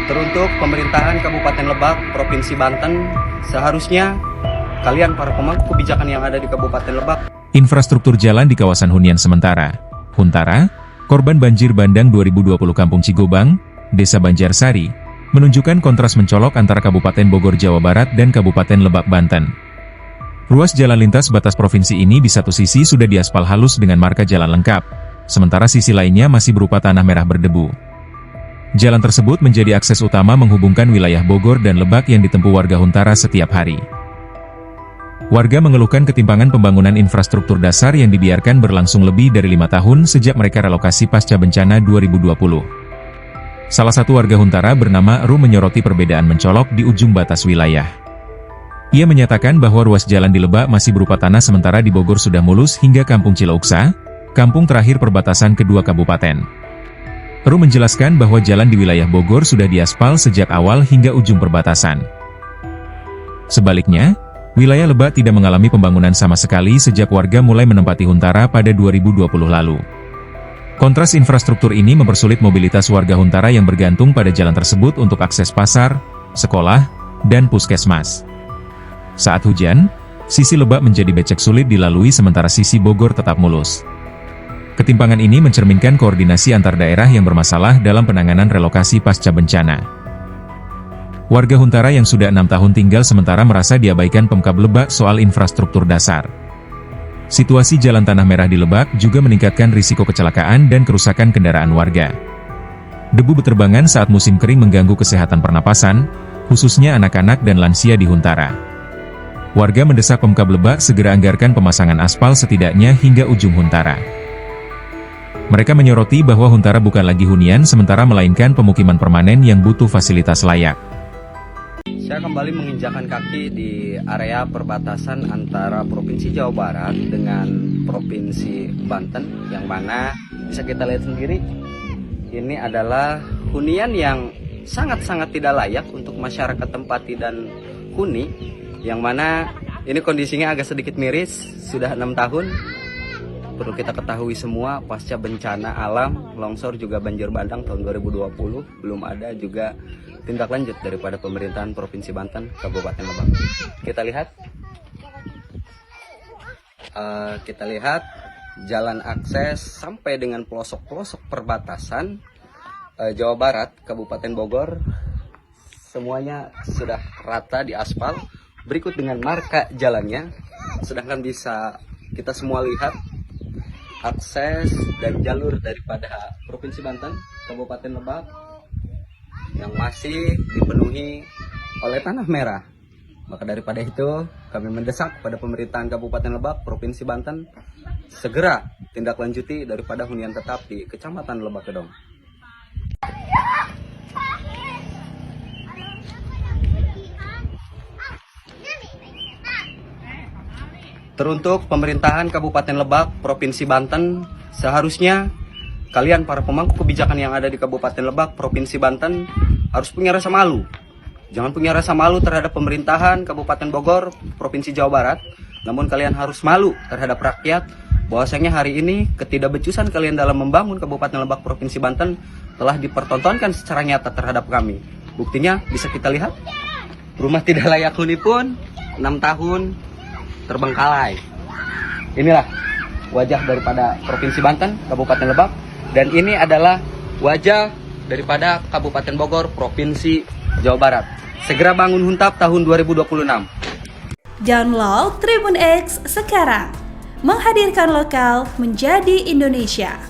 Teruntuk pemerintahan Kabupaten Lebak, Provinsi Banten, seharusnya kalian para pemangku kebijakan yang ada di Kabupaten Lebak. Infrastruktur jalan di kawasan hunian sementara. Huntara, korban banjir bandang 2020 Kampung Cigobang, Desa Banjarsari, menunjukkan kontras mencolok antara Kabupaten Bogor, Jawa Barat dan Kabupaten Lebak, Banten. Ruas jalan lintas batas provinsi ini di satu sisi sudah diaspal halus dengan marka jalan lengkap, sementara sisi lainnya masih berupa tanah merah berdebu. Jalan tersebut menjadi akses utama menghubungkan wilayah Bogor dan Lebak yang ditempuh warga Huntara setiap hari. Warga mengeluhkan ketimpangan pembangunan infrastruktur dasar yang dibiarkan berlangsung lebih dari 5 tahun sejak mereka relokasi pasca bencana 2020. Salah satu warga Huntara bernama Ru menyoroti perbedaan mencolok di ujung batas wilayah. Ia menyatakan bahwa ruas jalan di Lebak masih berupa tanah sementara di Bogor sudah mulus hingga Kampung Cilauksa, kampung terakhir perbatasan kedua kabupaten. Ru menjelaskan bahwa jalan di wilayah Bogor sudah diaspal sejak awal hingga ujung perbatasan. Sebaliknya, wilayah Lebak tidak mengalami pembangunan sama sekali sejak warga mulai menempati Huntara pada 2020 lalu. Kontras infrastruktur ini mempersulit mobilitas warga Huntara yang bergantung pada jalan tersebut untuk akses pasar, sekolah, dan puskesmas. Saat hujan, sisi Lebak menjadi becek sulit dilalui sementara sisi Bogor tetap mulus. Ketimpangan ini mencerminkan koordinasi antar daerah yang bermasalah dalam penanganan relokasi pasca bencana. Warga Huntara yang sudah 6 tahun tinggal sementara merasa diabaikan Pemkab Lebak soal infrastruktur dasar. Situasi jalan tanah merah di Lebak juga meningkatkan risiko kecelakaan dan kerusakan kendaraan warga. Debu beterbangan saat musim kering mengganggu kesehatan pernapasan, khususnya anak-anak dan lansia di Huntara. Warga mendesak Pemkab Lebak segera anggarkan pemasangan aspal setidaknya hingga ujung Huntara. Mereka menyoroti bahwa Huntara bukan lagi hunian sementara melainkan pemukiman permanen yang butuh fasilitas layak. Saya kembali menginjakan kaki di area perbatasan antara Provinsi Jawa Barat dengan Provinsi Banten, yang mana bisa kita lihat sendiri, ini adalah hunian yang sangat-sangat tidak layak untuk masyarakat tempati dan huni, yang mana ini kondisinya agak sedikit miris, sudah 6 tahun. Perlu kita ketahui semua, pasca bencana alam, longsor juga banjir bandang tahun 2020, belum ada juga tindak lanjut daripada pemerintahan Provinsi Banten, Kabupaten Lebak. Kita lihat jalan akses sampai dengan pelosok-pelosok perbatasan Jawa Barat, Kabupaten Bogor, semuanya sudah rata di aspal, berikut dengan marka jalannya. Sedangkan bisa kita semua lihat akses dan jalur daripada Provinsi Banten, Kabupaten Lebak yang masih dipenuhi oleh tanah merah. Maka daripada itu, kami mendesak pada pemerintahan Kabupaten Lebak, Provinsi Banten, segera tindak lanjuti daripada hunian tetap di Kecamatan Lebak Gedong. Teruntuk pemerintahan Kabupaten Lebak, Provinsi Banten, seharusnya kalian para pemangku kebijakan yang ada di Kabupaten Lebak, Provinsi Banten, harus punya rasa malu. Jangan punya rasa malu terhadap pemerintahan Kabupaten Bogor, Provinsi Jawa Barat, namun kalian harus malu terhadap rakyat, bahwasanya hari ini ketidakbecusan kalian dalam membangun Kabupaten Lebak, Provinsi Banten telah dipertontonkan secara nyata terhadap kami. Buktinya bisa kita lihat, rumah tidak layak huni pun 6 tahun terbengkalai. Inilah wajah daripada Provinsi Banten, Kabupaten Lebak, dan ini adalah wajah daripada Kabupaten Bogor, Provinsi Jawa Barat. Segera bangun Huntap tahun 2026. Download Tribun X sekarang, menghadirkan lokal menjadi Indonesia.